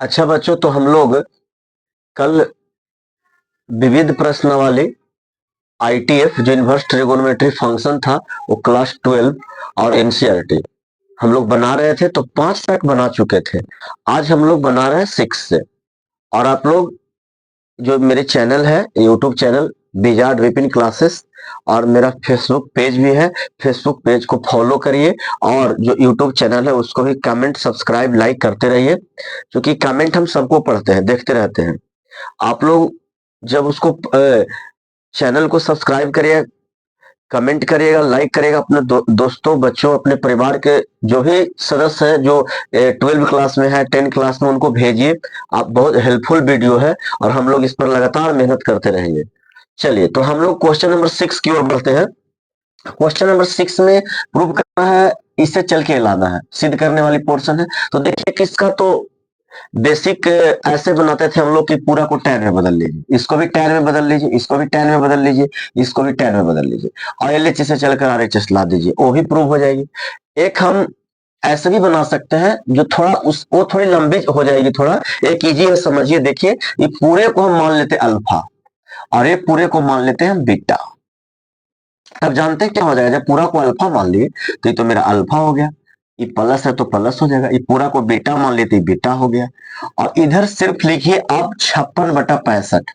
अच्छा बच्चों, तो हम लोग कल विविध प्रश्नावली आईटीएफ जो इन्वर्स ट्रिगोनोमेट्री फंक्शन था वो क्लास 12 और एनसीईआरटी हम लोग बना रहे थे। तो 5 सेट बना चुके थे। आज हम लोग बना रहे हैं 6 से। और आप लोग जो मेरे चैनल है YouTube channel wizard Vipin classes और मेरा फेसबुक पेज भी है, फेसबुक पेज को फॉलो करिए। और जो यूट्यूब चैनल है उसको भी कमेंट सब्सक्राइब लाइक करते रहिए, क्योंकि कमेंट हम सबको पढ़ते हैं, देखते रहते हैं। आप लोग जब उसको चैनल को सब्सक्राइब करिए, कमेंट करिएगा, लाइक करिएगा, अपने दोस्तों बच्चों अपने परिवार के जो भी सदस्य हैं जो 12 क्लास में है 10 क्लास में उनको भेजिए। आप बहुत हेल्पफुल वीडियो है और हम लोग इस पर लगातार मेहनत करते रहेंगे। चलिए, तो हम लोग क्वेश्चन नंबर 6 की ओर बढ़ते हैं। क्वेश्चन नंबर 6 में प्रूव करना है, इससे चल के लाना है, सिद्ध करने वाली पोर्शन है। तो देखिए किसका तो बेसिक ऐसे बनाते थे हम लोग कि पूरा को टैन में बदल लीजिए, इसको भी टैन में बदल लीजिए, इसको भी टैन में बदल लीजिए, इसको भी टैन में बदल लीजिए और एलएचएस से चलकर आरएचएस ला दीजिए, वो भी प्रूव हो जाएगी। एक हम ऐसे भी बना सकते हैं जो थोड़ा उस वो थोड़ी लंबी हो जाएगी, थोड़ा एक इजी है, समझिए। देखिए, ये पूरे को हम मान लेते हैं अल्फा और ये पूरे को मान लेते हैं बीटा। अब जानते हैं क्या हो जाएगा, जब पूरा को अल्फा मान लिए तो ये तो मेरा अल्फा हो गया, ये प्लस है तो प्लस हो जाएगा, ये पूरा को बीटा मान लिए तो ये बीटा हो गया। और इधर सिर्फ लिखिए आप 56/65।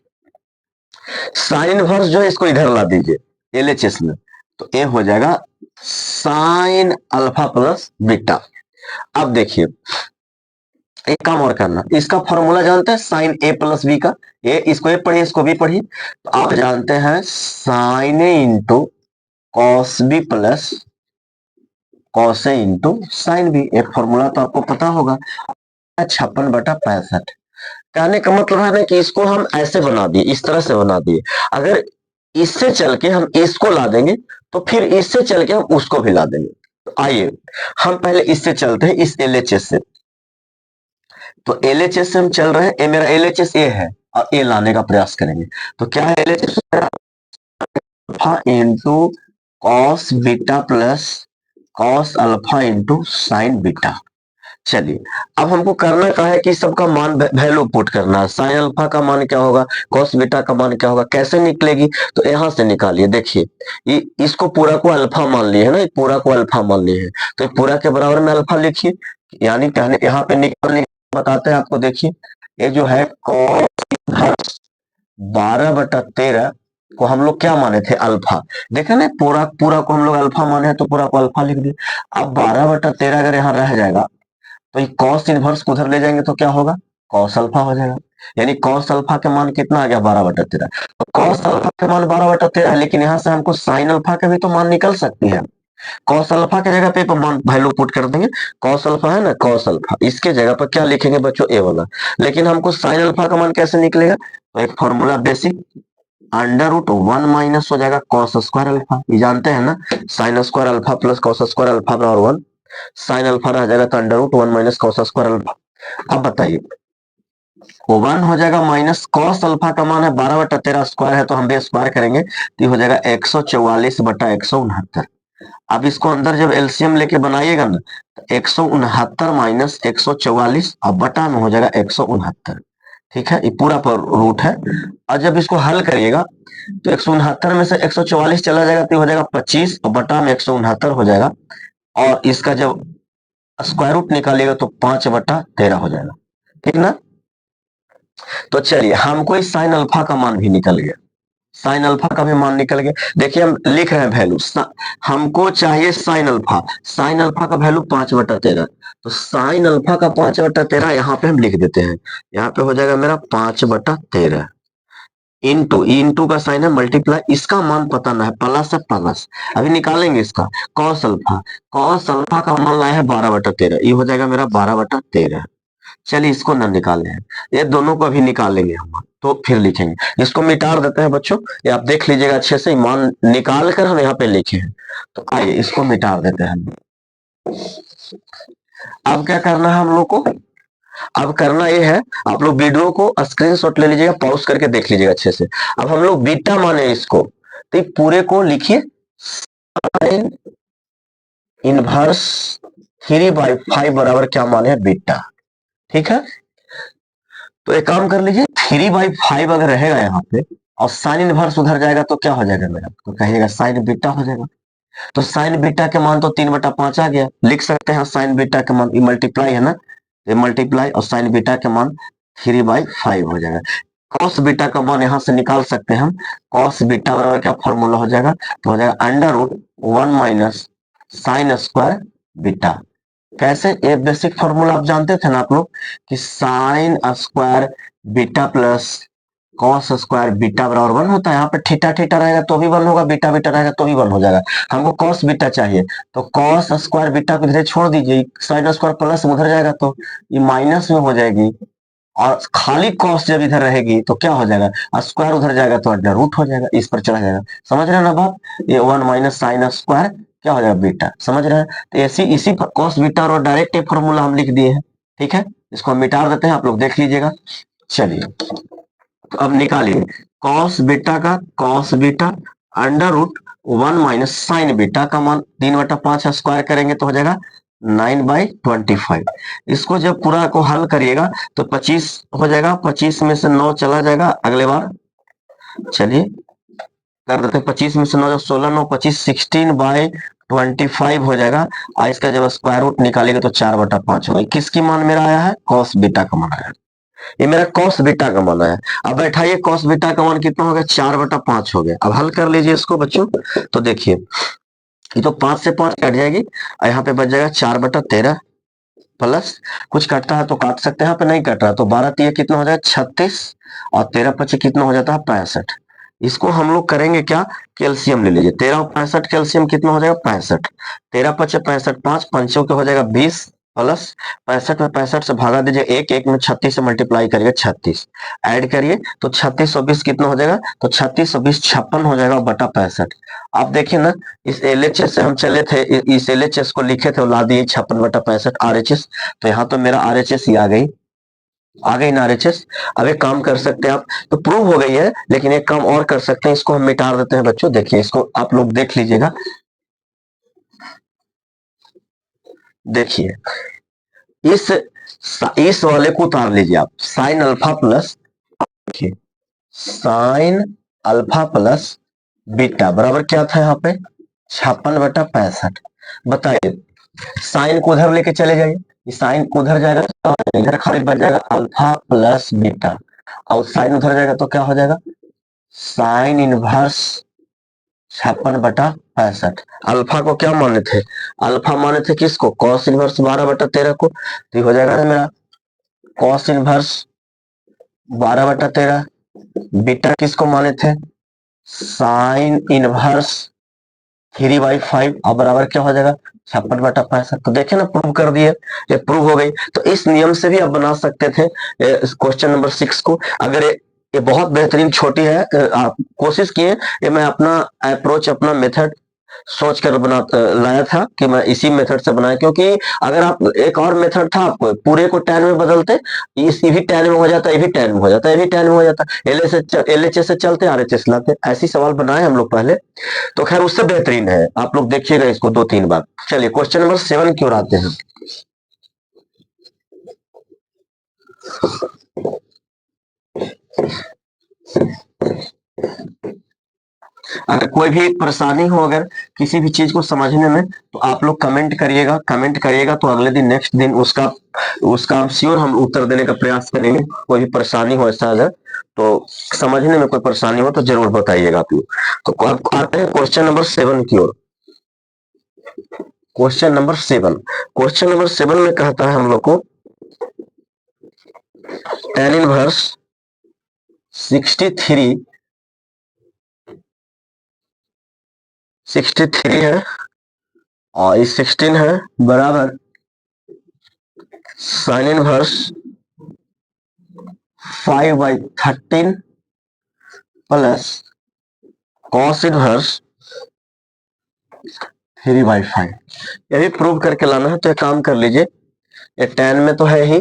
साइन इनवर्स जो है इसको इधर ला दीजिए एलएचएस में, तो ये हो जाएगा साइन अल्फा प्लस बीटा। अब देखिए, एक काम और करना, इसका फॉर्मूला जानते हैं साइन ए प्लस बी का। ये इसको ए पढ़िए, इसको भी पढ़िए। तो आप जानते हैं sine A into cos B plus cos A into sine B. एक फॉर्मूला तो आपको पता होगा, 56/65। कहने का मतलब है ना कि इसको हम ऐसे बना दिए, इस तरह से बना दिए। अगर इससे चल के हम इसको ला देंगे तो फिर इससे चल के हम उसको भी ला देंगे। तो आइए हम पहले इससे चलते हैं, इस एलएचएस से। तो एलएचएस से हम चल रहे हैं, ये मेरा एलएचएस ए है और ए लाने का प्रयास करेंगे। तो क्या है LHS alpha into cos beta plus cos alpha into sine beta. चलिए, अब हमको करना क्या है कि सबका मान वैल्यू पुट करना है। साइन अल्फा का मान क्या होगा, कॉस बीटा का मान क्या होगा, कैसे निकलेगी, तो यहां से निकालिए। देखिए, ये इसको पूरा को अल्फा मान लिए है ना, ये पूरा को अल्फा मान लिए है, तो ये पूरा के बराबर में अल्फा लिखिए। यानी कहने यहाँ पे निकालने बताते हैं आपको। देखिए, ये जो है कॉस 12/13 को हम लोग क्या माने थे, अल्फा। देखे ना, पूरा पूरा को हम लोग अल्फा माने हैं तो पूरा को अल्फा लिख दिए। अब 12/13 अगर यहाँ रह जाएगा तो ये कॉस इनवर्स को उधर ले जाएंगे तो क्या होगा, कॉस अल्फा हो जाएगा। यानी कॉस अल्फा के मान कितना आ गया, 12/13। तो कॉस अल्फा के मान 12/13 है, लेकिन यहाँ से हमको साइन अल्फा के भी तो मान निकल सकती है। कॉस अल्फा के जगह पे मान वैल्यू पुट कर देंगे। कॉस अल्फा है ना, कॉस अल्फा, इसके जगह पर क्या लिखेंगे बच्चों, ए वाला। लेकिन हमको साइन अल्फा का मान कैसे निकलेगा, तो एक फॉर्मूला बेसिक, √1 माइनस हो जाएगा कॉस स्क्वायर अल्फा। ये जानते हैं ना, sine square alpha plus cos square alpha बराबर 1। साइन अल्फा रह जाएगा तो √1 माइनस कॉस स्क्वायर अल्फा। अब बताइए, वो 1 हो जाएगा माइनस कॉस अल्फा का मान है 12/13 स्क्वायर है, तो हम भी स्क्वायर करेंगे तो ये हो जाएगा 144/169। अब इसको अंदर जब एलसीएम लेके बनाइएगा ना, तो 169 माइनस 144 और बटा में हो जाएगा 169। ठीक है, ये पूरा पर रूट है। और जब इसको हल करिएगा तो 169 में से 144 चला जाएगा तो हो जाएगा 25 और बटा में 169 हो जाएगा। और इसका जब स्क्वायर रूट निकालिएगा तो 5/13 हो जाएगा। ठीक ना। तो चलिए, हमको इस साइन अल्फा का मान भी निकल गया, साइन अल्फा का भी मान निकल गया। देखिए, हम लिख रहे हैं वैल्यू, हमको चाहिए साइन अल्फा। साइन अल्फा का वैल्यू 5/13। तो साइन अल्फा का 5/13 यहाँ पे हम लिख देते हैं। यहाँ पे हो जाएगा मेरा 5/13 इंटू, इंटू का साइन है मल्टीप्लाई, इसका मान पता ना है, प्लस है प्लस। अभी निकालेंगे इसका कॉस अल्फा। कॉस अल्फा का मान लाया है 12/13, ये हो जाएगा मेरा 12/13। चलिए, इसको ना निकाले हैं, ये दोनों को अभी निकालेंगे हम, तो फिर लिखेंगे। इसको मिटा देते हैं बच्चों, ये आप देख लीजिएगा अच्छे से, मान निकाल कर हम यहाँ पे लिखे हैं। तो आइए इसको मिटा देते हैं। अब क्या करना है हम लोग को, अब करना ये है, आप लोग वीडियो को स्क्रीनशॉट ले लीजिएगा, पॉज करके देख लीजिएगा अच्छे से। अब हम लोग बीटा माने इसको, तो पूरे को लिखिए साइन इनवर्स 3/5 बराबर क्या माने है, बीटा। ठीक है, तो एक काम कर लीजिए, 3/5 अगर रहेगा यहाँ पे और साइन इनवर्स उधर जाएगा तो क्या हो जाएगा मेरा, तो कहिएगा साइन बीटा हो जाएगा। तो साइन बीटा के मान तो 3/5 आ गया, लिख सकते हैं साइन बीटा के मान, मल्टीप्लाई है ना, ये मल्टीप्लाई और साइन बीटा के मान 3/5 हो जाएगा। कॉस बीटा का मान यहां से निकाल सकते हैं हम, कॉस बीटा बराबर क्या फॉर्मूला हो जाएगा, तो हो जाएगा √1 माइनस साइन स्क्वायर बीटा। कैसे, ये बेसिक फॉर्मूला आप जानते थे ना आप लोग, कि sine square beta plus cos square beta बराबर 1 होता है। यहाँ पे थीटा थीटा रहेगा तो भी 1 होगा, बीटा बीटा रहेगा तो भी 1 हो जाएगा। हमको कॉस बीटा चाहिए, तो कॉस स्क्वायर बीटा को इधर छोड़ दीजिए, साइन स्क्वायर प्लस उधर जाएगा तो ये माइनस में हो जाएगी, और खाली कॉस जब इधर रहेगी तो क्या हो जाएगा, स्क्वायर उधर जाएगा तो अंडर रूट हो जाएगा, इस पर चला जाएगा। समझ रहे हैं ना बात, ये 1 माइनस साइन स्क्वायर क्या हो जाएगा बीटा, समझ रहे हैं। तो इसी पर कॉस बीटा और डायरेक्ट एक फॉर्मूला हम लिख दिए हैं, ठीक है, इसको हम मिटा देते हैं, आप लोग देख लीजिएगा। चलिए तो अब निकालिए कॉस बीटा का, cos beta √1 minus sign beta का मान 3/5 स्क्वायर करेंगे तो हो जाएगा 9/25। इसको जब पूरा को हल करिएगा तो 25 हो जाएगा, 25 में से 9 चला जाएगा अगले बार। चलिए कर देते हैं, 25 में से 9 जब 16 9 25 16/25 हो जाएगा, और इसका जब स्क्वायर रूट निकालेगा तो 4/5 होगा। किसकी मान मेरा आया है, कॉस बीटा का मान आया है, ये मेरा कॉस बीटा का मान है। अब बैठाइए कॉस बीटा का मान कितना हो गया, 4/5 हो गया। अब हल कर लीजिए इसको बच्चों, तो देखिए ये तो 5 से 5 कट जाएगी और यहाँ पे बच जाएगा 4/13 प्लस कुछ कटता है तो काट सकते हैं, यहाँ पे नहीं कट रहा तो 12 3 कितना हो जाएगा 36 और 13 5 कितना हो जाता है 65। इसको हम लोग करेंगे क्या, कैल्शियम ले लीजिए, 13 और 65 कैल्शियम कितना हो जाएगा 65, 13 5 65, 5 पंचों के हो जाएगा 20 प्लस 65 में 65 से भागा दीजिए, एक एक में 36 से मल्टीप्लाई करिए 36, ऐड करिए तो 36 और 20 कितना हो जाएगा, तो 36 और 20 56 हो जाएगा बटा 65। आप देखिए ना, इस LHS से हम चले थे, इस LHS को लिखे थे और ला दिए 56/65 RHS, तो यहाँ तो मेरा RHS ही आ गई ना RHS। अब एक काम कर सकते हैं आप, तो प्रूव हो गई है, लेकिन एक काम और कर सकते हैं, इसको हम मिटा देते हैं बच्चों। देखिए इसको आप लोग देख लीजिएगा, देखिए इस वाले को उतार लीजिए आप, साइन अल्फा प्लस, देखिए साइन अल्फा प्लस बीटा बराबर क्या था यहाँ पे 56/65। बताइए साइन को उधर लेके चले जाइए, साइन को उधर जाएगा तो इधर खाली बच जाएगा अल्फा प्लस बीटा, और साइन उधर जाएगा तो क्या हो जाएगा साइन इनवर्स 56/65। अल्फा को क्या माने थे, अल्फा माने थे किसको, कॉस इनवर्स 12/13 को, तो हो जाएगा ना मेरा कॉस इनवर्स 12/13। बीटा किसको माने थे, साइन इनवर्स 3/5, अब बराबर क्या हो जाएगा 56/65। तो देखे ना प्रूव कर दिए, ये प्रूव हो गई। तो इस नियम से भी आप बना सकते थे क्वेश्चन नंबर 6 को। अगर ये बहुत बेहतरीन छोटी है, आप कोशिश किए, ये मैं अपना अप्रोच अपना मेथड सोच कर बना लाया था कि मैं इसी मेथड से बनाया, क्योंकि अगर आप एक और मेथड था, आपको पूरे को tan में बदलते, ये भी tan में हो जाता, ये भी tan में हो जाता, ये भी tan में हो जाता, LHS से चलते RHS लाते, ऐसी सवाल बनाए हम लोग पहले, तो खैर उससे बेहतरीन है, आप लोग देखिएगा इसको 2-3 बार। चलिए क्वेश्चन नंबर 7 की ओर आते हैं। अगर कोई भी परेशानी हो, अगर किसी भी चीज को समझने में, तो आप लोग कमेंट करिएगा, कमेंट करिएगा तो अगले दिन नेक्स्ट दिन उसका उसका श्योर हम उत्तर देने का प्रयास करेंगे। कोई भी परेशानी हो ऐसा, अगर तो समझने में कोई परेशानी हो तो जरूर बताइएगा आप लोग। तो अब आते हैं क्वेश्चन नंबर 7 की ओर। क्वेश्चन नंबर 7, क्वेश्चन नंबर 7 में कहता है हम लोग को tan इनवर्स 63 है और ये 16 है, बराबर sine inverse 5/13 plus cos inverse 3/5। ये भी प्रूव करके लाना है, तो एक काम कर लीजिए, ये tan में तो है ही,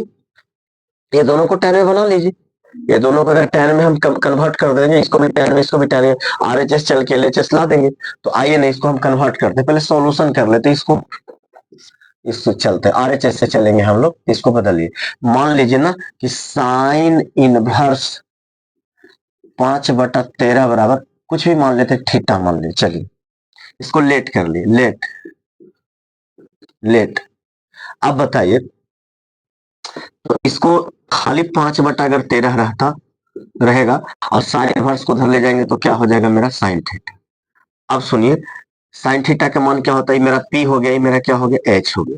ये दोनों को tan में बना लीजिए, ये दोनों को अगर tan में हम कन्वर्ट कर देंगे, इसको भी tan में इसको भी tan में, RHS चल के LHS ला देंगे। तो आइए ना इसको हम कन्वर्ट करते, पहले सॉल्यूशन कर लेते इसको। इससे चलते हैं, RHS से चलेंगे हम लोग, इसको बदलिए। मान लीजिए ना कि साइन इनवर्स 5/13 बराबर कुछ भी मान लेते, थीटा मान लीजिए, चलिए इसको लेट कर लिए, लेट लेट। अब बताइए, तो इसको खाली 5/13 रहता रहेगा और साइन इनवर्स को धर ले जाएंगे तो क्या हो जाएगा मेरा साइन थीटा। अब सुनिए, साइन थीटा का मान क्या होता है, मेरा पी हो गया, ये मेरा क्या हो गया, एच हो गया।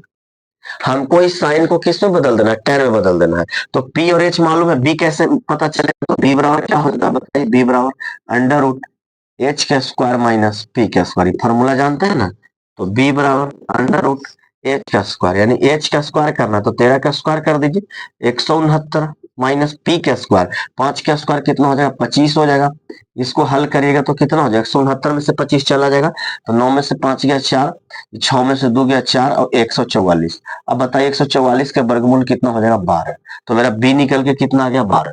हमको इस साइन को किस में बदल देना है, टेन में बदल देना है। तो पी और एच मालूम है, बी कैसे पता चलेगा, तो बी बराबर क्या होता है बताइए, बी बराबर अंडर रूट एच का स्क्वायर माइनस पी का स्क्वायर, फॉर्मूला जानते हैं ना। तो बी बराबर अंडर रूट एच का स्क्वायर, यानी एच का स्क्वायर करना तो 13 का स्क्वायर कर दीजिए, 169 माइनस पी का स्क्वायर, 5 का स्क्वायर कितना हो जाएगा, 25 हो जाएगा। इसको हल करिएगा तो कितना हो जाएगा, 169 में से 25 चला जाएगा तो 9 में से 5 गया 4, 6 में से 2 गया 4 और 144। अब बताइए 144 का वर्गमूल कितना हो जाएगा, 12। तो मेरा बी निकल के कितना आ गया, 12।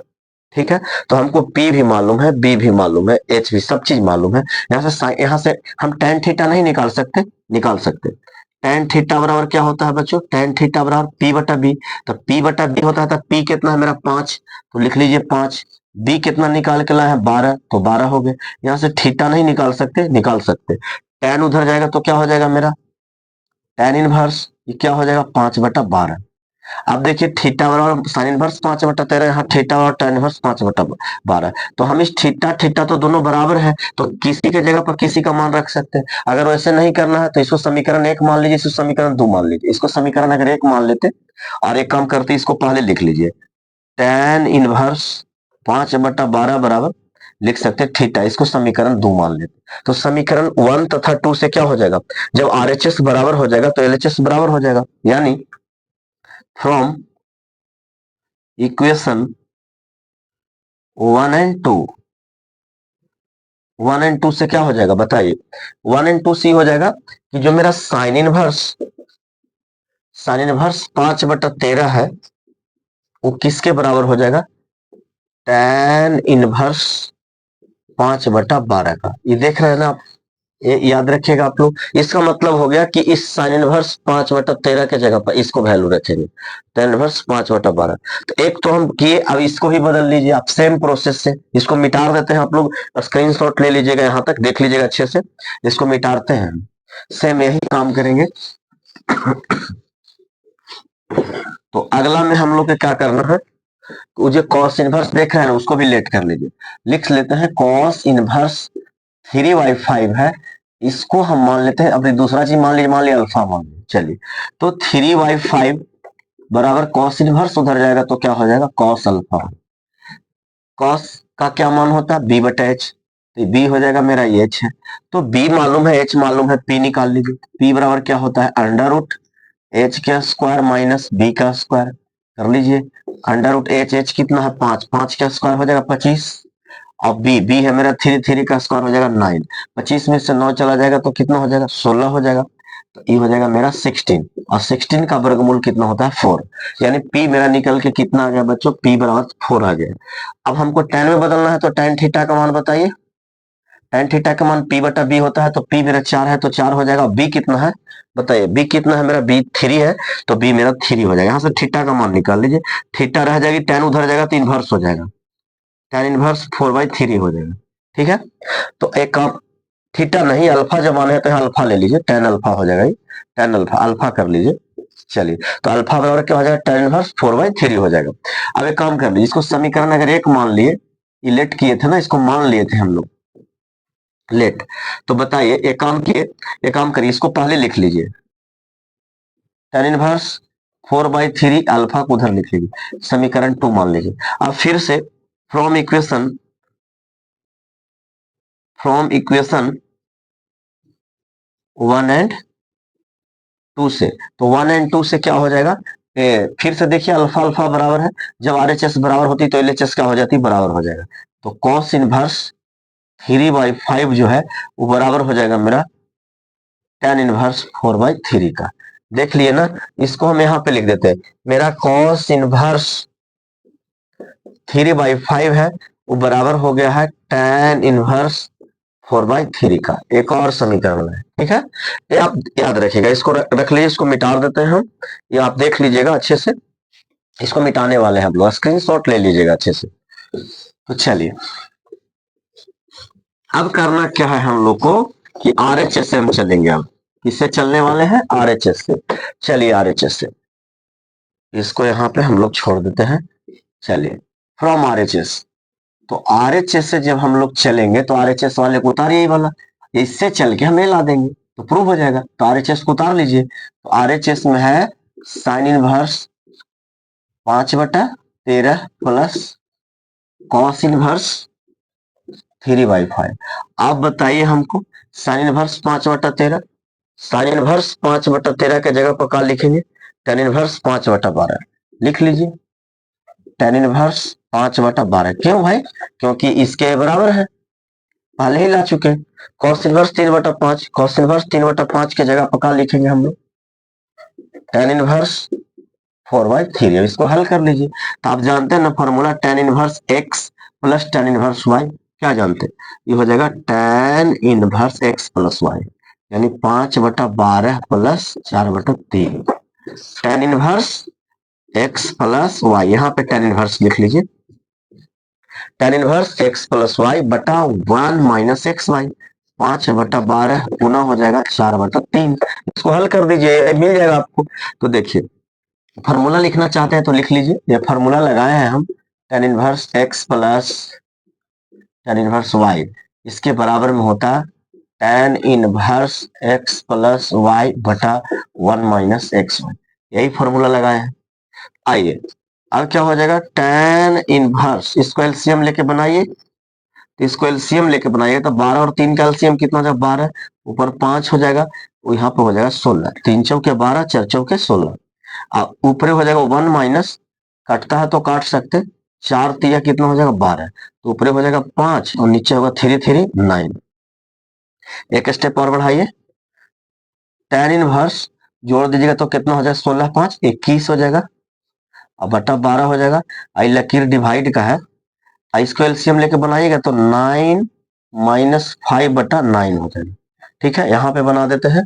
ठीक है, तो हमको P भी मालूम है, B भी मालूम है, H भी, सब चीज मालूम है। यहाँ से हम tan थीटा नहीं निकाल सकते, निकाल सकते। tan थीटा बराबर क्या होता है बच्चों, tan थीटा बराबर P/B। तो P/B होता है, तो P कितना है मेरा 5, तो लिख लीजिए 5। B कितना निकाल के लाए हैं 12, तो 12 हो गए। यहाँ से थीटा नहीं निकाल सकते, निकाल सकते। tan उधर जाएगा तो क्या हो जाएगा मेरा tan इनवर्स, ये क्या हो जाएगा 5/12। अब देखिए थीटा बराबर साइन इनवर्स 5/13, यहाँ थीटा और tan इनवर्स 5/12। तो हम इस थीटा थीटा तो दोनों बराबर है, तो किसी के जगह पर किसी का मान रख सकते हैं। अगर वैसे नहीं करना है तो इसको समीकरण 1 मान लीजिए, इसको समीकरण 2 मान लीजिए। इसको समीकरण अगर 1 मान लेते और एक काम करते, इसको पहले लिख लीजिए, tan इनवर्स 5/12 बराबर लिख सकते हैं थीटा, इसको समीकरण 2 मान लेते। तो समीकरण 1 तथा 2 से क्या हो जाएगा, जब RHS बराबर हो जाएगा तो LHS बराबर हो जाएगा, यानी फ्रॉम इक्वेशन 1 एंड 2, 1 एंड 2 से क्या हो जाएगा बताइए, 1 एंड 2 सी हो जाएगा कि जो मेरा साइन इनवर्स 5/13 है वो किसके बराबर हो जाएगा, tan इनवर्स 5/12 का। ये देख रहे हैं ना आप, ये याद रखिएगा आप लोग। इसका मतलब हो गया कि इस साइन इनवर्स 5/13 के जगह पर इसको वैल्यू रखेंगे, tan इनवर्स 5/12। तो एक तो हम किए, अब इसको भी बदल लीजिए आप सेम प्रोसेस से। इसको मिटा देते हैं आप लोग, स्क्रीनशॉट ले लीजिएगा, यहां तक देख लीजिएगा अच्छे से। इसको मिटाते हैं, सेम यही काम करेंगे। तो अगला में हम लोग को क्या करना है, वो जो कॉस इनवर्स देख रहे हैं उसको भी लेट कर लीजिए, लिख लेते हैं कॉस इनवर्स 3/5 है, इसको हम मान लेते हैं। अपनी दूसरा चीज मान लीजिए अल्फा मान लीजिए, चलिए। तो 3/5 बराबर कॉस इनवर्स उधर जाएगा तो क्या हो जाएगा, कॉस अल्फा। कॉस का क्या मान होता है, B/H, तो बी हो जाएगा मेरा एच है। तो बी मालूम है, एच मालूम है, पी निकाल लीजिए। पी बराबर क्या होता है, अंडर रूट एच का स्क्वायर माइनस बी का स्क्वायर, कर लीजिए। अंडर रूट एच, एच कितना है 5, 5 का स्क्वायर हो जाएगा 25, और बी, बी है मेरा 3, 3 का स्क्वायर हो जाएगा 9, 25 में से 9 चला जाएगा तो कितना हो जाएगा 16 हो जाएगा। तो ये हो जाएगा मेरा 16, और 16 का वर्गमूल कितना होता है 4, यानी पी मेरा निकल के कितना आ गया बच्चों, पी बराबर 4 आ गया। अब हमको tan में बदलना है, तो tan थीटा का मान बताइए, tan थीटा का मान P/B होता है, तो P मेरा 4 है तो 4 हो जाएगा। B कितना है बताइए, B कितना है मेरा, B 3 है, तो B मेरा 3 हो जाएगा। यहाँ से थीटा का मान निकाल लीजिए, थीटा रह जाएगी, tan उधर जाएगा तो इनवर्स हो जाएगा, tan इनवर्स 4/3 हो जाएगा। ठीक है, तो एक काम, थीटा नहीं अल्फा जब माने तो यहाँ अल्फा ले लीजिए, tan अल्फा हो जाएगा, tan अल्फा, अल्फा कर लीजिए। चलिए, तो अल्फा बराबर क्या हो जाएगा, tan इनवर्स 4/3 हो जाएगा। अब एक काम कर लीजिए, इसको समीकरण अगर 1 मान लिए, इलेक्ट किए थे ना, इसको मान लिए थे हम लोग लेट। तो बताइए, एक काम किए, एक काम करिए, इसको पहले लिख लीजिए, tan इनवर्स 4/3 अल्फा को उधर लिख लीजिए, समीकरण 2 मान लीजिए। अब फिर से फ्रॉम इक्वेशन 1 एंड 2 से, तो 1 एंड 2 से क्या हो जाएगा, फिर से देखिए अल्फा अल्फा बराबर है, जब RHS बराबर होती तो LHS क्या हो जाती, बराबर हो जाएगा। तो कॉस इनवर्स 3/5 जो है वो बराबर हो जाएगा मेरा tan इनवर्स 4/3 का। देख लिए ना, इसको हम यहाँ पे लिख देते हैं, मेरा कॉस इनवर्स 3/5 है, वो बराबर हो गया है tan इनवर्स 4/3 का एक और समीकरण है। ठीक है, ये आप याद रखिएगा, इसको रख लीजिए, इसको मिटा देते हैं हम। ये आप देख लीजिएगा अच्छे से, इसको मिटाने वाले हैं हम लोग, स्क्रीनशॉट ले लीजिएगा अच्छे से। तो चलिए अब करना क्या है हम लोग को कि आरएचएस से हम चलेंगे। अब किससे चलने वाले हैं? आरएचएस से। चलिए आरएचएस से, इसको यहाँ पे हम लोग छोड़ देते हैं। चलिए फ्रॉम आरएचएस, तो आरएचएस से जब हम लोग चलेंगे तो आरएचएस वाले को उतारिए, यही वाला, इससे चल के हम ये ला देंगे तो प्रूव हो जाएगा। तो आरएचएस को उतार लीजिए, तो आरएचएस में है sine inverse 5/13 plus cos inverse 3/5। आप बताइए हमको साइन इनवर्स 5/13, साइन इनवर्स 5/13 के जगह पर क्या लिखेंगे? टेन इनवर्स 5/12 लिख लीजिए। टेन इनवर्स 5/12 क्यों भाई? क्योंकि इसके बराबर है, पहले ही ला चुके हैं। कॉस इनवर्स 3/5, कॉस इनवर्स 3/5 के जगह पर क्या लिखेंगे हम लोग? Tan inverse 4/3। अब इसको हल कर लीजिए, तो आप जानते हैं ना formula tan inverse x plus tan inverse y, क्या जानते हैं? ये हो जाएगा tan inverse x plus y, यानी 5/12 plus 4/3। Tan inverse x plus y, यहाँ पे टेन इनवर्स लिख लीजिए, tan inverse x plus y बटा 1 माइनस एक्स वाई, 5/12 गुना हो जाएगा 4/3। इसको हल कर दीजिए, मिल जाएगा आपको। तो देखिए फॉर्मूला लिखना चाहते हैं तो लिख लीजिए, ये फॉर्मूला लगाए हैं हम, tan inverse x plus tan inverse y, इसके बराबर में होता है tan inverse x plus y बटा 1 माइनस एक्स वाई, यही फॉर्मूला लगाए हैं। आइए अब क्या हो जाएगा, टेन इनवर्स, इसको एलसीएम लेके बनाइए, तो इसको एलसीएम लेके बनाइए तो 12 और 3 का एलसीएम कितना हो जाएगा? 12, ऊपर 5 हो जाएगा, यहाँ पे हो जाएगा 16, 3 चौके 12, 4 चौके 16, ऊपर हो जाएगा 1 माइनस, कटता है तो काट सकते, 4 तिया कितना हो जाएगा? 12, तो ऊपर हो जाएगा 5 और नीचे होगा 3 3 9। एक स्टेप और बढ़ाइए, टेन इनवर्स जोड़ दीजिएगा तो कितना हो जाएगा? 16 5 21 हो जाएगा, और बटा 12 हो जाएगा। आई लकीर डिवाइड का है, इसको एलसीएम लेके बनाइएगा तो 9 माइनस 5/9 हो जाएगा। ठीक है, यहाँ पे बना देते हैं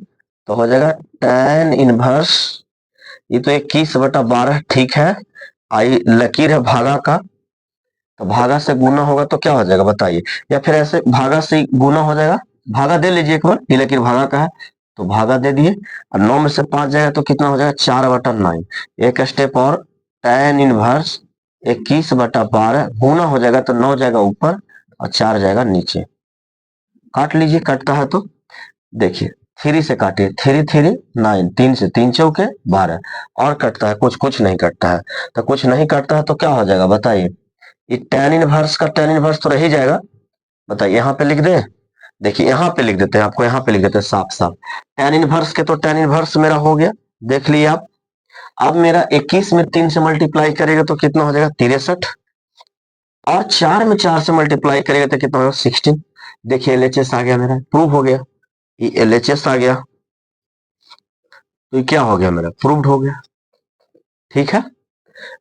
तो हो जाएगा टेन इनवर्स, ये तो 21/12 ठीक है, आई लकीर है भागा का, तो भागा से गुना होगा तो क्या हो जाएगा बताइए, या फिर ऐसे भागा से गुना हो जाएगा, भागा दे लीजिए एक बार, ये लकीर भागा का है तो भागा दे दिए, और 9 में से 5 जाएगा तो कितना हो जाएगा? 4/9। एक स्टेप और, टेन इनवर्स 21/12 गुना हो जाएगा तो 9 जाएगा ऊपर और 4 जाएगा नीचे, काट लीजिए, कटता है तो देखिए 3 से काटिए, 3 3 9, 3 से 3 चौके 12, और कटता है कुछ? कुछ नहीं कटता है, तो कुछ नहीं कटता है तो क्या हो जाएगा बताइए, ये टेन इनवर्स का टेन इनवर्स तो रह ही जाएगा। बताइए यहाँ पे लिख दें, देखिए यहाँ पे लिख देते हैं, आपको यहाँ पे लिख देते हैं साफ साफ, टेन इनवर्स के तो टेन इनवर्स मेरा हो गया, देख लिए आप। अब मेरा 21 में 3 से मल्टीप्लाई करेगा तो कितना हो जाएगा? 63, और 4 में 4 से मल्टीप्लाई करेगा तो कितना होगा? 16। देखिए एलएचएस आ गया मेरा, प्रूव हो गया, ये एलएचएस आ गया, तो ये क्या हो गया मेरा? प्रूव्ड हो गया। ठीक है,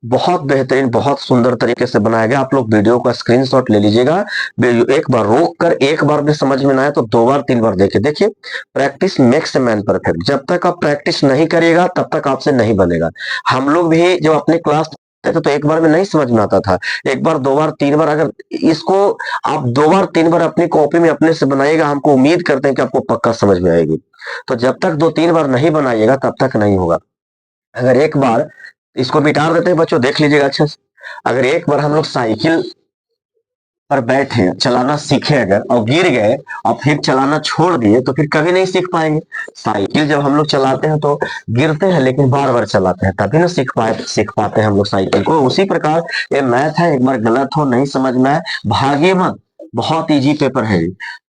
बहुत बेहतरीन, बहुत सुंदर तरीके से बनाया गया। आप लोग वीडियो का स्क्रीनशॉट ले लीजिएगा, एक बार रोक कर, एक बार भी समझ में ना आए तो 2 बार 3 बार देखिए। देखिए प्रैक्टिस मेक्स मैन परफेक्ट, जब तक आप प्रैक्टिस नहीं करिएगा तब तक आपसे नहीं बनेगा। हम लोग भी जब अपने क्लास तो एक बार में नहीं समझ में आता था, एक बार 2 बार 3 बार, अगर इसको आप 2 बार 3 बार अपनी कॉपी में अपने से बनाइएगा, हमको उम्मीद करते हैं कि आपको पक्का समझ में आएगी। तो जब तक 2-3 बार नहीं बनाइएगा तब तक नहीं होगा। अगर एक बार, इसको मिटा देते हैं बच्चों, देख लीजिएगा अच्छे से, अगर एक बार हम लोग साइकिल पर बैठे चलाना सीखे अगर और गिर गए और फिर चलाना छोड़ दिए तो फिर कभी नहीं सीख पाएंगे। साइकिल जब हम लोग चलाते हैं तो गिरते हैं लेकिन बार बार चलाते हैं, तभी ना सीख पाते हैं हम लोग साइकिल को। उसी प्रकार ये मैथ है, एक बार गलत हो नहीं समझ में आए भागिए मत, बहुत इजी पेपर है,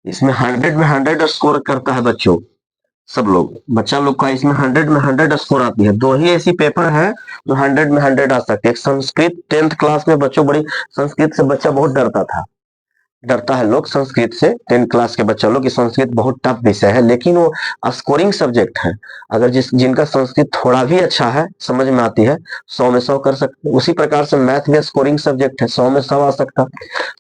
इसमें 100 में 100 स्कोर करता है बच्चों, सब लोग, बच्चा लोग का इसमें 100 में 100 स्कोर आती है। 2 ही ऐसी पेपर है जो 100 में 100 आ सकते हैं। संस्कृत 10th क्लास में बच्चों, बड़ी संस्कृत से बच्चा बहुत डरता था, डरता है लोग संस्कृत से, 10 क्लास के बच्चा लोग, कि संस्कृत बहुत टफ विषय है, लेकिन वो स्कोरिंग सब्जेक्ट है। अगर जिनका संस्कृत थोड़ा भी अच्छा है, समझ में आती है, 100 में 100 कर सकते हैं। उसी प्रकार से मैथ भी स्कोरिंग सब्जेक्ट है, 100 में 100 आ सकता।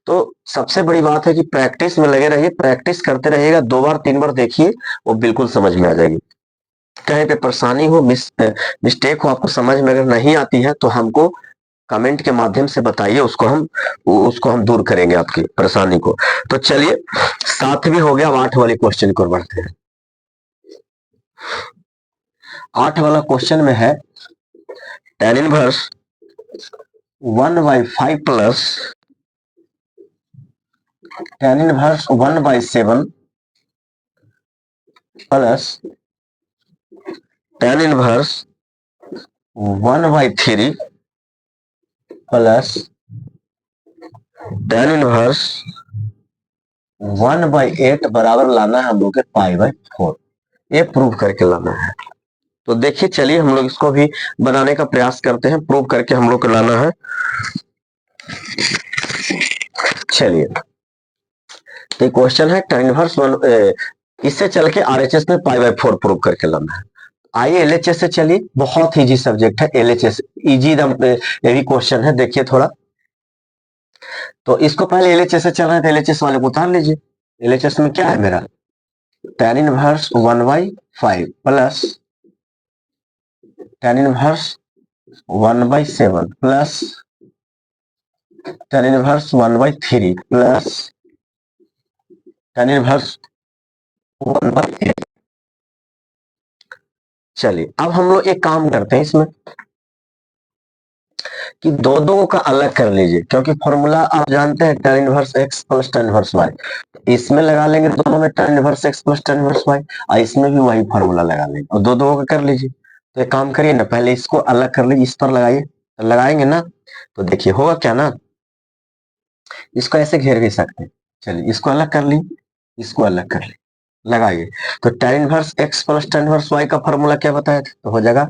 तो सबसे बड़ी बात है कि प्रैक्टिस में लगे रहिए, प्रैक्टिस करते रहिएगा, 2 बार 3 बार देखिए, वो बिल्कुल समझ में आ जाएगी। कहीं पे परेशानी हो, मिस्टेक हो, आपको समझ में अगर नहीं आती है तो हमको कमेंट के माध्यम से बताइए, उसको हम दूर करेंगे आपकी परेशानी को। तो चलिए, 7 भी हो गया, अब 8 वाले क्वेश्चन को बढ़ते हैं। 8 वाला क्वेश्चन में है tan inverse 1/5 plus tan inverse 1/7 plus tan inverse 1/3 plus tan inverse 1/8 बराबर लाना है हम लोग के π/4। ये प्रूव करके लाना है। तो देखिए, चलिए हम लोग इसको भी बनाने का प्रयास करते हैं, प्रूव करके हम लोग को लाना है। चलिए, तो क्वेश्चन है tan इनवर्स 1, इससे चल के RHS में π/4 प्रूव करके लाना है। आइए LHS से चलिए, बहुत इजी सब्जेक्ट है LHS, इजी ये भी क्वेश्चन है, देखिए थोड़ा। तो इसको पहले LHS से चल रहे हैं, तो LHS वाले को उतार लीजिए। LHS में क्या है मेरा, tan inverse 1/5 plus tan inverse 1/7 plus tan inverse 1/3 plus tan inverse 1/8। चलिए, अब हम लोग एक काम करते हैं इसमें कि दो का अलग कर लीजिए, क्योंकि फॉर्मूला आप जानते हैं tan inverse x plus tan inverse y। इसमें लगा लेंगे दोनों में tan inverse x plus tan inverse y, और इसमें भी वही फॉर्मूला लगा लेंगे, और दो का कर लीजिए। तो एक काम करिए ना, पहले इसको अलग कर लीजिए, इस पर लगाइए, तो लगाएंगे ना, तो देखिए होगा क्या ना, इसको ऐसे घेर भी सकते हैं। चलिए, इसको अलग कर ली, इसको अलग कर ली, लगाइए। तो tan inverse x plus tan inverse y का फॉर्मूला क्या बताया था, तो हो जाएगा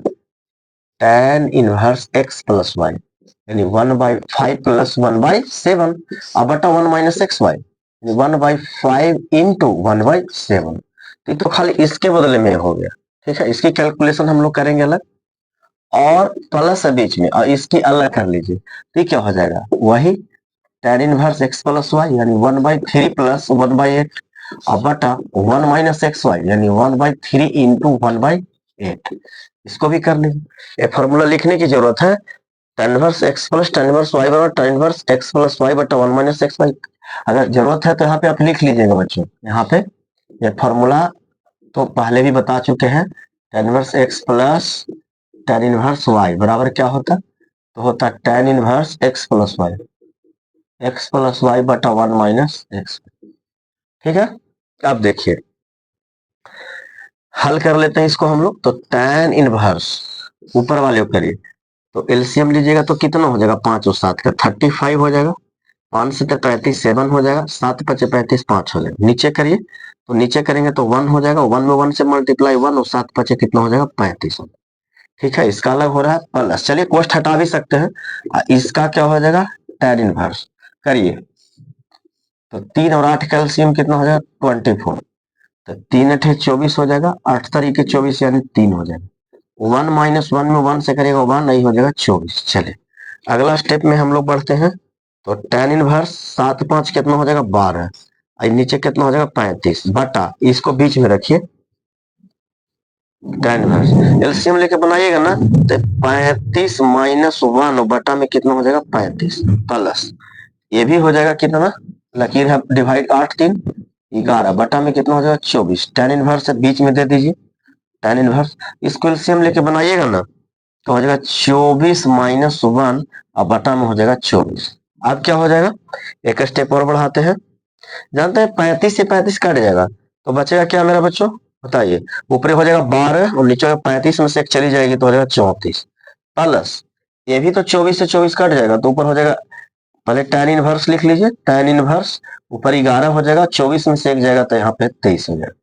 tan inverse x plus y, यानी 1/5 प्लस 1/7, अब बटा 1 माइनस एक्स वाई, 1/5 इंटू 1/7। तो खाली इसके बदले में हो गया, ठीक है। इसकी कैलकुलेशन हम लोग करेंगे अलग, और प्लस है बीच में, और इसकी अलग कर लीजिए, तो क्या हो जाएगा, वही tan inverse x plus y, यानी 1/3 प्लस 1/8, अब बटा 1 माइनस एक्स वाई, यानी 1/3 इंटू 1/8। इसको भी कर लीजिए। ये फॉर्मूला लिखने की जरूरत है, tan inverse x plus tan inverse y बराबर tan inverse x plus y बटा 1 माइनस एक्स वाई। अगर जरूरत है तो यहाँ पे आप लिख लीजिएगा बच्चों, यहाँ पे ये फॉर्मूला तो पहले भी बता चुके हैं, tan inverse x plus tan inverse y बराबर क्या होता, तो होता tan inverse x plus y बटा 1 माइनस एक्स। ठीक है, अब देखिए हल कर लेते हैं इसको हम लोग। तो tan इनवर्स ऊपर वाले को करिए, तो एलसीएम लीजिएगा तो कितना हो जाएगा, 5 और 7 का 35 हो जाएगा, 5 से 35 7 हो जाएगा, 7 5 35 5 हो जाएगा। नीचे करिए, तो नीचे करेंगे तो 1 हो जाएगा, 1 में 1 से मल्टीप्लाई 1, और 7 5 कितना हो जाएगा, 35। ठीक है, इसका अलग हो रहा है प्लस, चलिए कोष्ट हटा भी सकते हैं। इसका क्या हो जाएगा, tan इनवर्स करिए, तो 3 और 8 का एलसीएम कितना हो जाएगा, 24। तो 3 8 24 हो जाएगा, 8 तारीख 24 यानी 3 हो जाएगा। 1 माइनस 1 में 1 से करेगा 1 नहीं हो जाएगा 24। चले अगला स्टेप में हम लोग बढ़ते हैं। तो tan इनवर्स 7 5 कितना हो जाएगा, 12, और नीचे कितना हो जाएगा, 35 बटा, इसको बीच में रखिए, tan इनवर्स एलसीएम लेके बनाइएगा ना, तो 35 माइनस 1 बटा में कितना हो जाएगा, 35 प्लस, ये भी हो जाएगा कितना, लकीर है डिवाइड 8 3 11 बटा में कितना हो जाएगा, 24। tan इनवर्स बीच में दे दीजिए, tan इनवर्स इसको एलसीएम लेके बनाइएगा ना, तो हो जाएगा 24 माइनस 1, और बटा में हो जाएगा 24। अब क्या हो जाएगा, एक स्टेप और बढ़ाते हैं, जानते हैं 35 से 35 कट जाएगा, तो बचेगा क्या मेरा बच्चों, बताइए, ऊपर हो जाएगा 12 और नीचे 35 में से एक चली जाएगी तो हो जाएगा 34, प्लस ये भी तो 24 से 24 कट जाएगा, तो ऊपर हो जाएगा, पहले tan इनवर्स लिख लीजिए, tan इनवर्स ऊपर 11 हो जाएगा, 24 में से एक जाएगा तो यहाँ पे 23 हो जाएगा।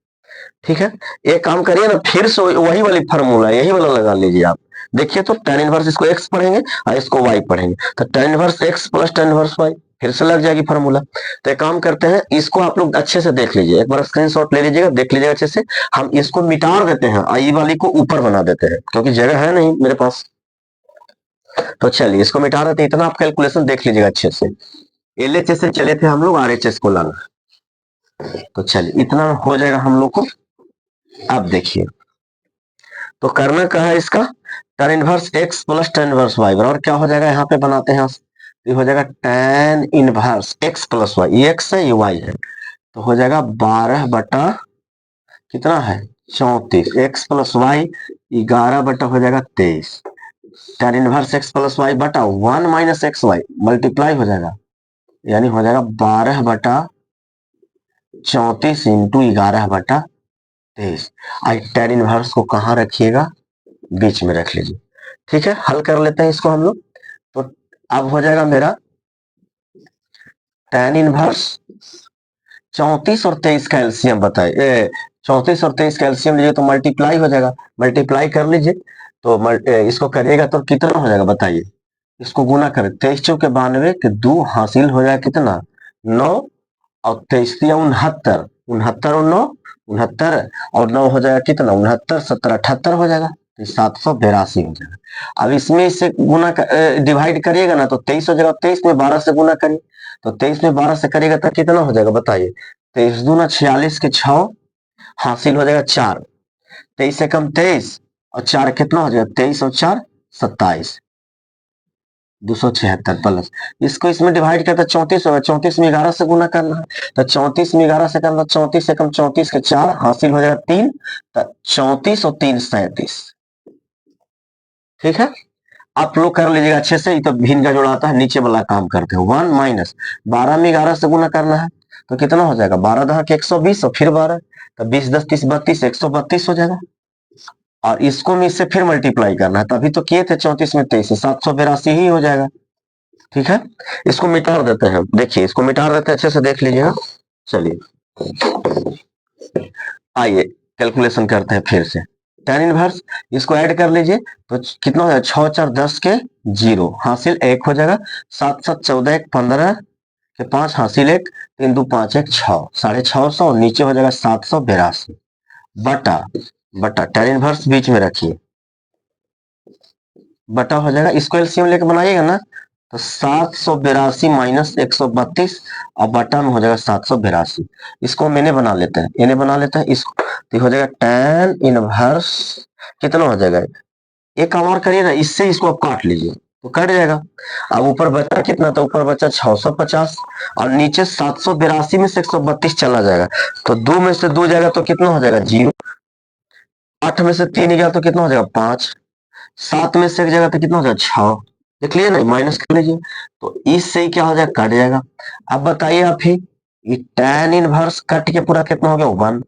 ठीक है, एक काम करिए ना, फिर से वही वाली फार्मूला यही वाला लगा लीजिए आप, देखिए तो tan इनवर्स इसको x पढ़ेंगे और इसको y पढ़ेंगे, तो tan inverse x plus tan inverse y, फिर से लग जाएगी फॉर्मूला। तो एक काम करते हैं, इसको आप लोग अच्छे से देख लीजिए, एक बार स्क्रीनशॉट ले लीजिएगा, देख लीजिएगा अच्छे से। हम इसको मिटा देते हैं, आई वाली को ऊपर बना देते हैं, क्योंकि जगह है नहीं मेरे पास। तो चलिए इसको मिटा देते हैं, इतना आप कैलकुलेशन देख लीजिएगा अच्छे से। एलएचएस से चले थे हम लोग आरएचएस को लाना, तो चलिए इतना हो जाएगा हम लोग को। अब देखिए, तो करना क्या है इसका, tan inverse x plus tan inverse y बराबर क्या हो जाएगा, यहाँ पे बनाते हैं, ये हो जाएगा tan inverse x plus y, ये एक्स है ये वाई है, तो हो जाएगा 12 बटा कितना है 34, एक्स प्लस वाई 11 बटा हो जाएगा 23, tan inverse x plus y बटा 1 माइनस एक्स वाई मल्टीप्लाई हो जाएगा, यानी हो जाएगा 12 बटा 34 इंटू 11 बटा 23। आई tan इनवर्स को कहाँ रखिएगा, बीच में रख लीजिए। ठीक है, हल कर लेते हैं इसको हम लोग। तो अब हो जाएगा मेरा tan इनवर्स 34 और 23 का एलसीएम बताइए, 34 और 23 का एलसीएम लीजिए तो मल्टीप्लाई हो जाएगा, मल्टीप्लाई कर लीजिए, तो इसको करिएगा तो कितना हो जाएगा बताइए, इसको गुना करें, 23 चौके 92 के 2 हासिल हो जाएगा कितना 9, और 23 या 69, 69 और 9 69, और 9 हो जाएगा कितना 69, 17 78 हो जाएगा, तो 782 हो जाएगा। अब इसमें से गुना डिवाइड करिएगा ना, तो 23 हो जाएगा, 23 में 12 से गुना करिए, तो 23 में 12 से करिएगा तो कितना हो जाएगा बताइए, 23 दूना 46 के 6 हासिल हो जाएगा 4, 23 से कम 23 और 4 कितना हो जाएगा 23 और 4 27, 276 प्लस, इसको इसमें डिवाइड करता 34 होगा, 34 में 11 से गुना करना है, तो 34 में 11 से करना, 34 से कम 34 के 4 हासिल हो जाएगा 3, तो 34 और 3 37। ठीक है, आप लोग कर लीजिएगा अच्छे से, तो भिन्न का जोड़ा आता है, नीचे वाला काम करते हैं, 1 माइनस 12 में 11 से गुना करना है, तो कितना हो जाएगा 12 दहा के 120 और फिर 12, तो 20 10 30 32 132 हो जाएगा, और इसको में इससे फिर मल्टीप्लाई करना है, तभी तो किए थे 34 में 23 782 ही हो जाएगा। ठीक है, इसको मिटा देते हैं, देखिए इसको मिटा देते हैं, अच्छे से देख लीजिएगा। चलिए आइए कैलकुलेशन करते हैं फिर से, tan इनवर्स इसको ऐड कर लीजिए, तो कितना हो जाएगा 6 4 10 के 0 हासिल 1 हो जाएगा, 7 7 14 1 15 के 5 हासिल 1, 3 2 5 1 6 650, और नीचे हो जाएगा 782 बटा बटा tan इनवर्स बीच में रखिए, बटा हो जाएगा, इसको एलसीएम लेके बनाइएगा ना, तो 782 माइनस 132 और बटा में हो जाएगा 782, इसको मैंने बना लेते हैं, इन्हें बना लेते हैं इसको, तो हो जाएगा tan इनवर्स कितना हो जाएगा, एक काम और करिए ना, इससे इसको आप काट लीजिए तो कट जाएगा। अब ऊपर बचा कितना, तो ऊपर बचा 650 और नीचे 782 में से 132 चला जाएगा, तो 2 में से 2 जाएगा तो कितना हो जाएगा 0, 8 में से 3 गया तो कितना हो जाएगा 5, 7 में से एक जगह तो कितना हो जाएगा 6, देख लीजिए ना, माइनस कर लीजिए, तो इससे ही क्या हो जाएगा कट जाएगा। अब बताइए आप ही, ये tan इनवर्स कट के पूरा कितना हो गया 1,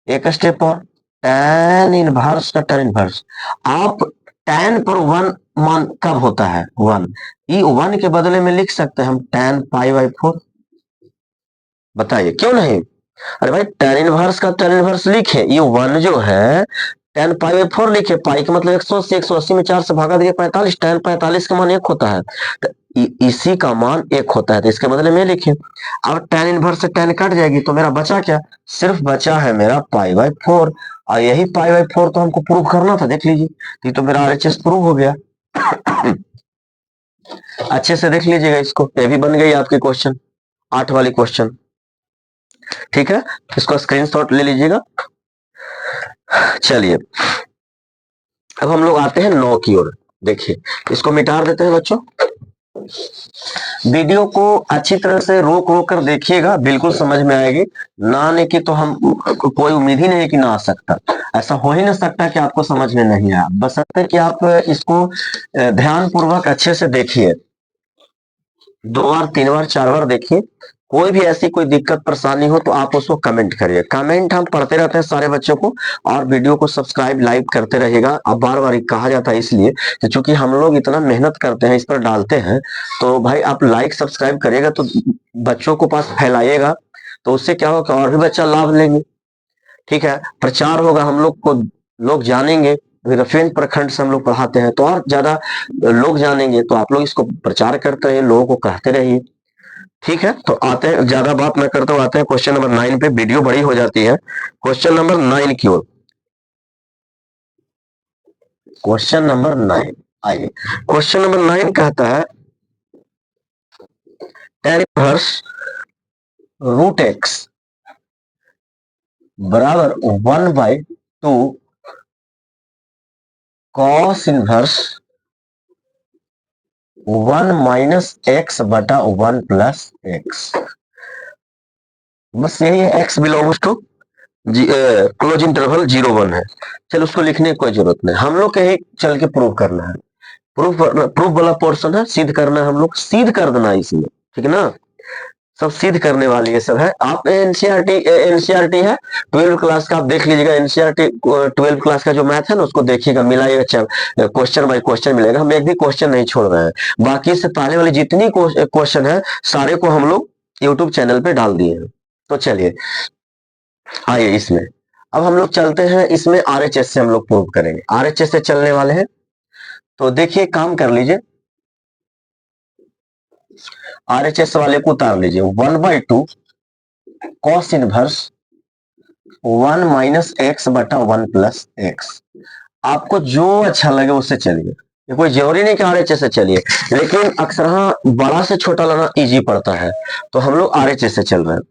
एक स्टेप और tan इनवर्स का tan इनवर्स, आप tan पर 1 मान कब होता है 1, ये 1 के बदले में लिख सकते हैं हम tan पाई बाई 4, बताइए क्यों नहीं, अरे भाई tan इनवर्स का tan इनवर्स लिखे, ये 1 जो है tan पाई बाई 4 लिखे, पाई का मतलब 180, 180 में 4 से भागा दिए 45, tan 45 का मान 1 होता है, तो इसी का मान 1 होता है, तो इसके बदले में लिखे। अब tan इनवर्स से tan कट जाएगी, तो मेरा बचा क्या, सिर्फ बचा है मेरा पाई बाई 4, और यही पाई बाई 4 तो हमको प्रूव करना था, देख लीजिए, ये तो मेरा आरएचएस प्रूव हो गया। अच्छे से देख लीजिएगा इसको, ये भी बन गई आपकी क्वेश्चन 8 वाली क्वेश्चन। ठीक है, इसको स्क्रीनशॉट ले लीजिएगा। चलिए अब हम लोग आते हैं 9 की ओर, देखिए इसको मिटा देते हैं बच्चों, वीडियो को अच्छी तरह से रोक रोक कर देखिएगा, बिल्कुल समझ में आएगी, ना आने की तो हम कोई उम्मीद ही नहीं कि ना आ सकता, ऐसा हो ही नहीं सकता कि आपको समझ में नहीं आया, बशर्ते कि आप इसको ध्यान पूर्वक अच्छे से देखिए, 2 बार 3 बार 4 बार देखिए, कोई भी ऐसी कोई दिक्कत परेशानी हो तो आप उसको कमेंट करिए, कमेंट हम पढ़ते रहते हैं सारे बच्चों को, और वीडियो को सब्सक्राइब लाइक करते रहिएगा। अब बार बार कहा जाता है इसलिए कि चूंकि हम लोग इतना मेहनत करते हैं, इस पर डालते हैं, तो भाई आप लाइक सब्सक्राइब करिएगा, तो बच्चों को पास फैलाइएगा, तो उससे क्या होगा और भी बच्चा लाभ लेंगे। ठीक है, प्रचार होगा, हम लोग को लोग जानेंगे, रफीगंज प्रखंड से हम लोग पढ़ाते हैं, तो और ज्यादा लोग जानेंगे, तो आप लोग इसको प्रचार करते रहिए, लोगों को कहते रहिए। ठीक है, तो आते हैं, ज्यादा बात ना करते हुए आते हैं क्वेश्चन नंबर 9 पे। वीडियो बड़ी हो जाती है। क्वेश्चन नंबर 9 की ओर। क्वेश्चन नंबर 9, आइए। क्वेश्चन नंबर 9 कहता है tan इनवर्स रूट एक्स बराबर 1/2 कॉस इनवर्स 1 माइनस एक्स बटा 1 प्लस एक्स। बस यही है, x belongs to close interval 0 1 है। चलो उसको लिखने की कोई जरूरत नहीं, हम लोग कहीं चल के प्रूव करना है। प्रूफ वाला पोर्शन है, सिद्ध करना है, हम लोग सिद्ध कर देना है इसमें, ठीक है ना। सब सिद्ध करने वाली ये सब है। आप एनसीईआरटी है 12 क्लास का, आप देख लीजिएगा। एनसीईआरटी 12 क्लास का जो मैथ है ना, उसको देखिएगा, मिलाइएगा, क्वेश्चन बाय क्वेश्चन मिलेगा। हम एक भी क्वेश्चन नहीं छोड़ रहे हैं। बाकी से पहले वाली जितनी क्वेश्चन है सारे को हम लोग यूट्यूब चैनल पे डाल दिए हैं। तो चलिए आइए इसमें, अब हम लोग चलते हैं इसमें। आरएचएस से हम लोग प्रूव करेंगे, आरएचएस से चलने वाले हैं। तो देखिए, काम कर लीजिए, आरएचएस वाले को उतार लीजिए। 1/2 कॉस इनवर्स 1 माइनस एक्स बटा 1 प्लस एक्स। आपको जो अच्छा लगे उससे चलिए, ये कोई जरूरी नहीं कि आरएचएस से चलिए, लेकिन अक्सर बड़ा से छोटा लाना इजी पड़ता है, तो हम लोग आरएचएस से चल रहे हैं।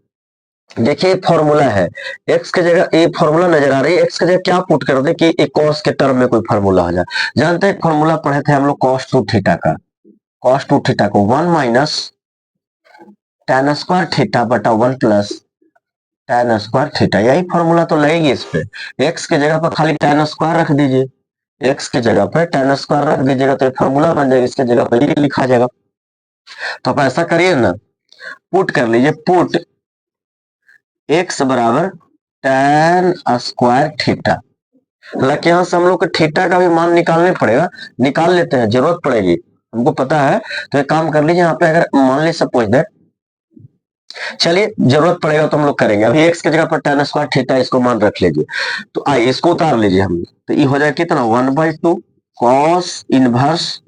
देखिए फॉर्मूला है, एक्स के जगह ये फॉर्मूला नजर आ रही है, एक्स के जगह क्या पुट कर दे कि एक कॉस के टर्म में कोई फॉर्मूला आ जाए। जानते हैं फॉर्मूला पढ़े थे हम लोग कॉस टू थीटा का, कॉस टू थीटा को 1 माइनस tan स्क्वायर थीटा बटा 1 प्लस tan स्क्वायर थीटा। यही फॉर्मूला तो लगेगी इस पे। एक्स के जगह पर खाली tan स्क्वायर रख दीजिए, एक्स के जगह पर tan स्क्वायर रख दीजिएगा तो फॉर्मूला बन जाएगा, इसके जगह पर ये लिखा जाएगा। तो आप ऐसा करिए ना, पुट कर लीजिए, पुट एक्स बराबर tan स्क्वायर थीटा। हालांकि यहाँ से हम लोग को थीटा का भी मान निकालने पड़ेगा, निकाल लेते हैं, जरूरत पड़ेगी, हमको पता है। तो एक काम कर लीजिए, यहाँ पे अगर मान ली सपोज दैट, चलिए जरूरत पड़ेगा तो हम लोग करेंगे। अभी एक्स की जगह पर tan स्क्वायर थीटा इसको मान रख लीजिए। तो आइए इसको उतार लीजिए हम, तो ये हो जाएगा कितना 1/2 कॉस इनवर्स,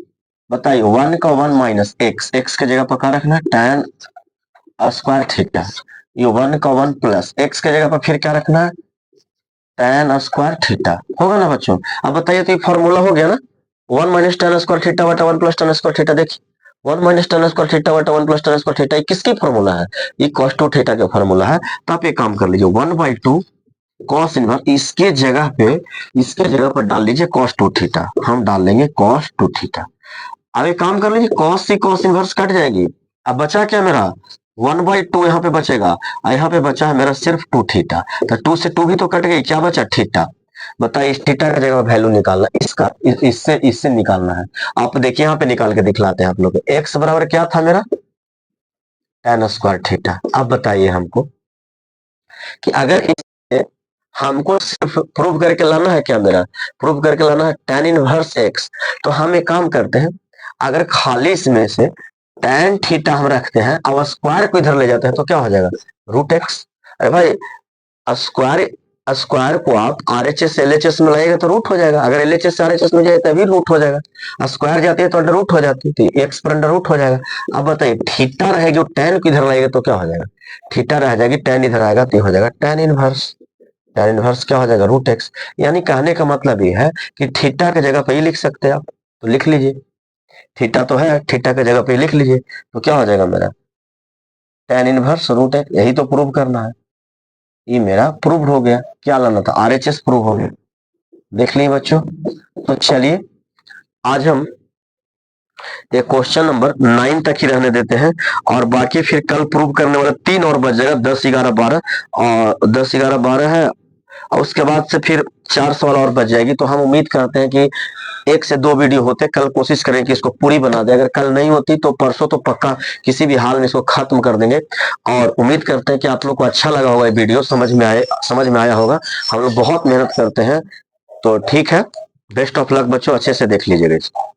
बताइए 1 का 1 माइनस एक्स, एक्स की जगह पर क्या रखना है tan स्क्वायर थीटा, ये 1 का 1 प्लस एक्स की जगह पर फिर क्या रखना है tan स्क्वायर थीटा। होगा ना बच्चों? अब बताइए, तो ये फॉर्मूला हो गया ना, 1 माइनस tan स्क्वायर थीटा बटा 1 प्लस tan स्क्वायर थीटा। देखिए 1 माइनस tan स्क्वायर थीटा बटा 1 प्लस tan स्क्वायर थीटा, ये किसकी फॉर्मूला है? ये cos टू थीटा का फॉर्मूला है। तो आप एक काम कर लीजिए, 1/2 cos इनवर्स, इसके जगह पर डाल लीजिए cos टू थीटा, हम डाल लेंगे cos टू थीटा। अब एक काम कर लीजिए, cos से cos इनवर्स कट जाएगी, अब बचा क्या मेरा 1/2 यहाँ पे बचेगा, और यहाँ पे बचा है मेरा सिर्फ 2 थीटा। तो 2 से 2 भी तो कट गई, क्या बचा थीटा। बताइए इस थीटा का जगह वैल्यू निकालना, इसका इससे निकालना है। आप देखिए यहाँ पे निकाल के दिखलाते हैं आप लोग। एक्स बराबर क्या था मेरा tan स्क्वायर थीटा। अब बताइए हमको कि अगर इसे हमको सिर्फ प्रूव करके लाना है, क्या मेरा प्रूव करके लाना है tan इनवर्स एक्स, तो हम एक काम करते हैं, अगर खाली इसमें से tan थीटा हम रखते हैं, अब स्क्वायर को इधर ले जाते हैं तो क्या हो जाएगा रूट एक्स। अरे भाई स्क्वायर स्क्वायर को आप आरएचएस एलएचएस में लाएगा तो रूट हो जाएगा, अगर एलएचएस आरएचएस में जाए तभी रूट हो जाएगा। स्क्वायर जाती है तो अंडर रूट हो जाती है, तो एक्स पर अंडर रूट हो जाएगा। अब बताइए थीटा रहेगी, जो tan को इधर लाएगा तो क्या हो जाएगा, थीटा रह जाएगी, tan इधर आएगा तो हो जाएगा tan इनवर्स। tan इनवर्स क्या हो जाएगा रूट एक्स। यानी कहने का मतलब ये है कि थीटा की जगह पे ही लिख सकते हैं आप, तो लिख लीजिए, थीटा तो है, थीटा की जगह पे लिख लीजिए, तो क्या हो जाएगा मेरा tan इनवर्स रूट एक्स। यही तो प्रूव करना है, ये मेरा प्रूव हो गया। क्या लाना था आरएचएस, प्रूव हो गया। देख लीजिए बच्चों, तो चलिए आज हम ये क्वेश्चन नंबर 9 तक ही रहने देते हैं, और बाकी फिर कल प्रूव करने वाला 3 और बच जाएगा, 10 11 12, और 10 11 12 है, और उसके बाद से फिर 4 सवाल और बच जाएगी। तो हम उम्मीद करते हैं कि 1 से 2 वीडियो होते, कल कोशिश करें कि इसको पूरी बना दे। अगर कल नहीं होती तो परसों तो पक्का किसी भी हाल में इसको खत्म कर देंगे। और उम्मीद करते हैं कि आप लोग को अच्छा लगा होगा, ये वीडियो समझ में आया होगा। हम लोग बहुत मेहनत करते हैं। तो ठीक है, बेस्ट ऑफ लक बच्चों, अच्छे से देख लीजिएगा इसको।